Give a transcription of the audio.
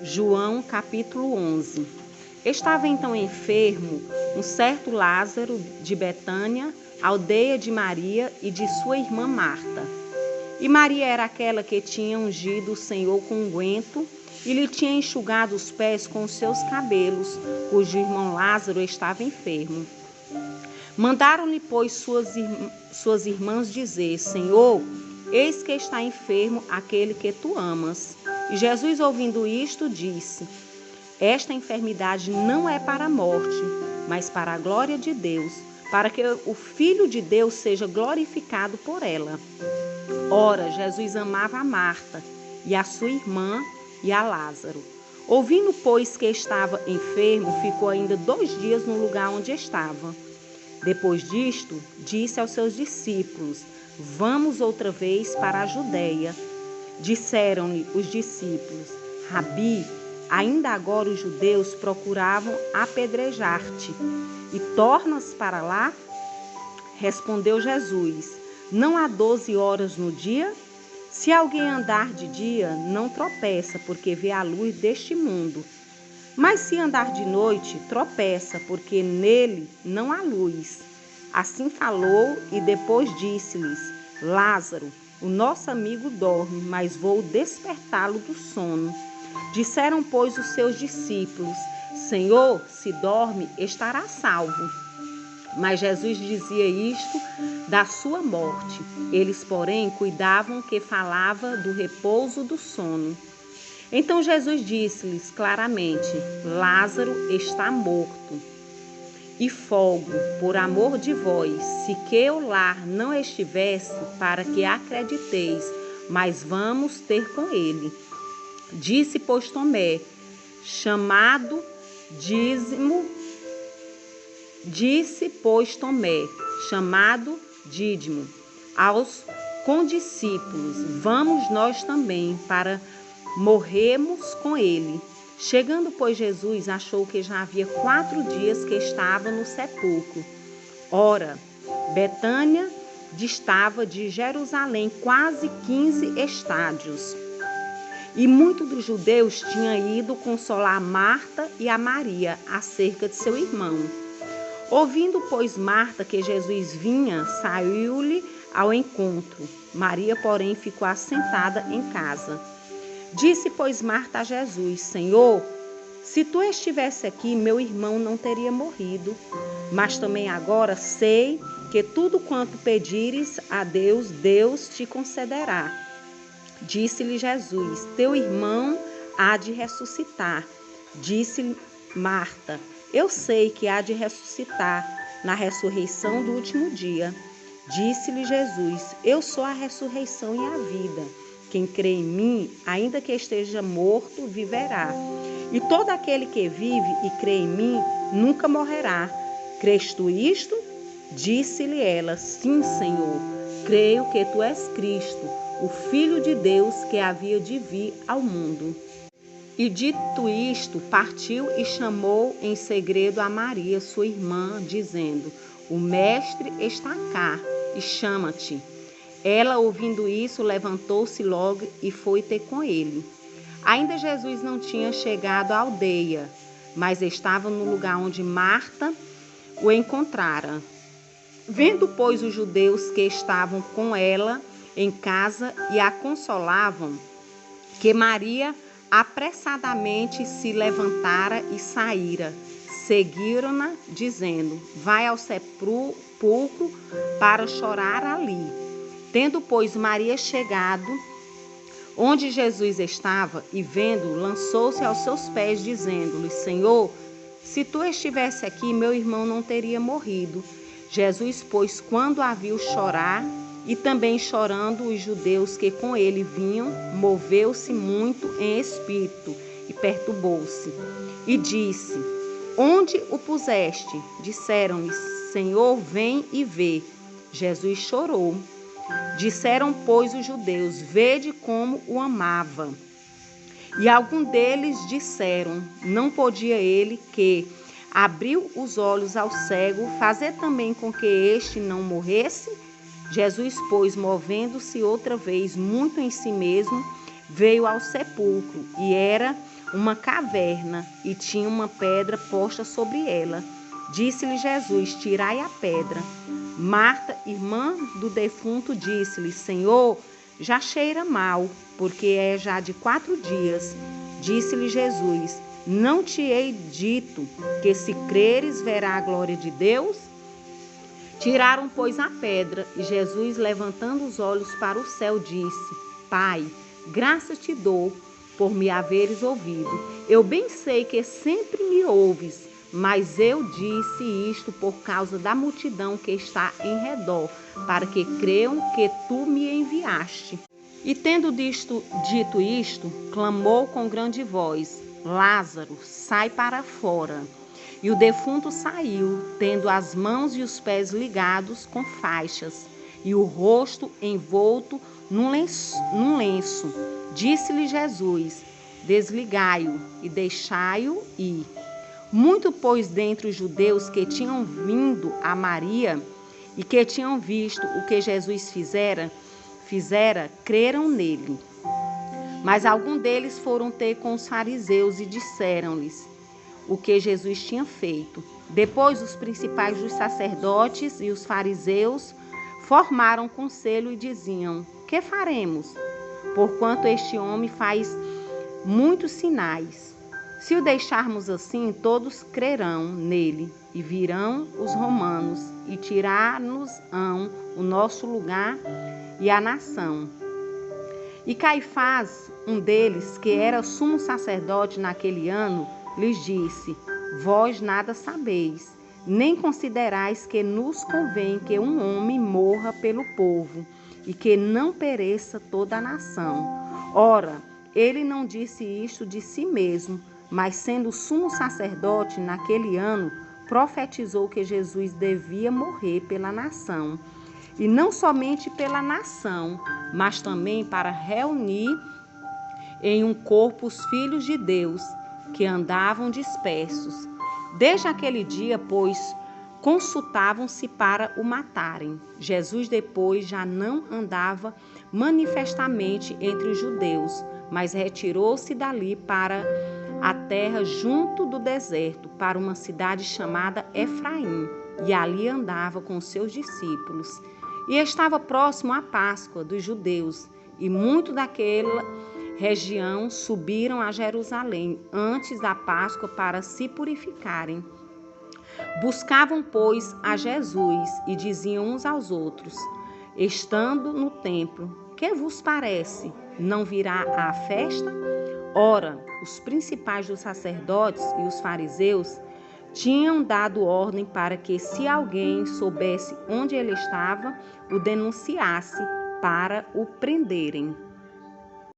João capítulo 11. Estava então enfermo um certo Lázaro de Betânia, aldeia de Maria e de sua irmã Marta. E Maria era aquela que tinha ungido o Senhor com unguento e lhe tinha enxugado os pés com os seus cabelos, cujo irmão Lázaro estava enfermo. Mandaram-lhe, pois, suas irmãs dizer: Senhor, eis que está enfermo aquele que tu amas. E Jesus, ouvindo isto, disse: Esta enfermidade não é para a morte, mas para a glória de Deus, para que o Filho de Deus seja glorificado por ela. Ora, Jesus amava a Marta, e a sua irmã, e a Lázaro. Ouvindo, pois, que estava enfermo, ficou ainda 2 dias no lugar onde estava. Depois disto, disse aos seus discípulos: Vamos outra vez para a Judeia. Disseram-lhe os discípulos: Rabi, ainda agora os judeus procuravam apedrejar-te, e tornas para lá? Respondeu Jesus: Não há 12 horas no dia? Se alguém andar de dia, não tropeça, porque vê a luz deste mundo. Mas se andar de noite, tropeça, porque nele não há luz. Assim falou e depois disse-lhes: Lázaro, o nosso amigo dorme, mas vou despertá-lo do sono. Disseram, pois, os seus discípulos: Senhor, se dorme, estará salvo. Mas Jesus dizia isto da sua morte. Eles, porém, cuidavam que falava do repouso do sono. Então Jesus disse-lhes claramente: Lázaro está morto. E folgo, por amor de vós, se que o lar não estivesse, para que acrediteis, mas vamos ter com ele. Disse, pois, Tomé, chamado Dídimo, aos condiscípulos: Vamos nós também, para morrermos com ele. Chegando, pois, Jesus achou que já havia 4 dias que estava no sepulcro. Ora, Betânia distava de Jerusalém quase 15 estádios. E muitos dos judeus tinham ido consolar Marta e a Maria acerca de seu irmão. Ouvindo, pois, Marta que Jesus vinha, saiu-lhe ao encontro. Maria, porém, ficou assentada em casa. Disse, pois, Marta a Jesus: Senhor, se tu estivesse aqui, meu irmão não teria morrido. Mas também agora sei que tudo quanto pedires a Deus, Deus te concederá. Disse-lhe Jesus: Teu irmão há de ressuscitar. Disse Marta: Eu sei que há de ressuscitar na ressurreição do último dia. Disse-lhe Jesus: Eu sou a ressurreição e a vida. Quem crê em mim, ainda que esteja morto, viverá. E todo aquele que vive e crê em mim, nunca morrerá. Crês tu isto? Disse-lhe ela: Sim, Senhor. Creio que tu és Cristo, o Filho de Deus que havia de vir ao mundo. E dito isto, partiu e chamou em segredo a Maria, sua irmã, dizendo: O Mestre está cá e chama-te. Ela, ouvindo isso, levantou-se logo e foi ter com ele. Ainda Jesus não tinha chegado à aldeia, mas estava no lugar onde Marta o encontrara. Vendo, pois, os judeus que estavam com ela em casa e a consolavam, que Maria apressadamente se levantara e saíra, seguiram-na, dizendo: Vai ao sepulcro para chorar ali. Tendo, pois, Maria chegado onde Jesus estava e vendo, lançou-se aos seus pés, dizendo-lhe: Senhor, se tu estivesse aqui, meu irmão não teria morrido. Jesus, pois, quando a viu chorar, e também chorando os judeus que com ele vinham, moveu-se muito em espírito e perturbou-se. E disse: Onde o puseste? Disseram-lhe: Senhor, vem e vê. Jesus chorou. Disseram, pois, os judeus: Vede como o amava. E alguns deles disseram: Não podia ele, que abriu os olhos ao cego, fazer também com que este não morresse? Jesus, pois, movendo-se outra vez muito em si mesmo, veio ao sepulcro, e era uma caverna e tinha uma pedra posta sobre ela. Disse-lhe Jesus: tirai a pedra. Marta, irmã do defunto, disse-lhe: Senhor, já cheira mal, porque é já de 4 dias. Disse-lhe Jesus: não te hei dito que se creres verá a glória de Deus? Tiraram, pois, a pedra, e Jesus, levantando os olhos para o céu, disse: Pai, graças te dou por me haveres ouvido. Eu bem sei que sempre me ouves, mas eu disse isto por causa da multidão que está em redor, para que creiam que tu me enviaste. E tendo dito isto, clamou com grande voz: Lázaro, sai para fora. E o defunto saiu, tendo as mãos e os pés ligados com faixas, e o rosto envolto num lenço. Disse-lhe Jesus: desligai-o e deixai-o ir. Muito, pois, dentre os judeus que tinham vindo a Maria e que tinham visto o que Jesus fizera, creram nele. Mas alguns deles foram ter com os fariseus e disseram-lhes o que Jesus tinha feito. Depois, os principais dos sacerdotes e os fariseus formaram conselho e diziam: que faremos? Porquanto este homem faz muitos sinais. Se o deixarmos assim, todos crerão nele, e virão os romanos, e tirar-nos-ão o nosso lugar e a nação. E Caifás, um deles, que era sumo sacerdote naquele ano, lhes disse: vós nada sabeis, nem considerais que nos convém que um homem morra pelo povo, e que não pereça toda a nação. Ora, ele não disse isto de si mesmo, mas sendo sumo sacerdote naquele ano, profetizou que Jesus devia morrer pela nação. E não somente pela nação, mas também para reunir em um corpo os filhos de Deus, que andavam dispersos. Desde aquele dia, pois, consultavam-se para o matarem. Jesus depois já não andava manifestamente entre os judeus, mas retirou-se dali para a terra junto do deserto, para uma cidade chamada Efraim, e ali andava com seus discípulos. E estava próximo à Páscoa dos judeus, e muito daquela região subiram a Jerusalém antes da Páscoa para se purificarem. Buscavam, pois, a Jesus e diziam uns aos outros, estando no templo: que vos parece? Não virá à festa? Ora, os principais dos sacerdotes e os fariseus tinham dado ordem para que, se alguém soubesse onde ele estava, o denunciasse para o prenderem.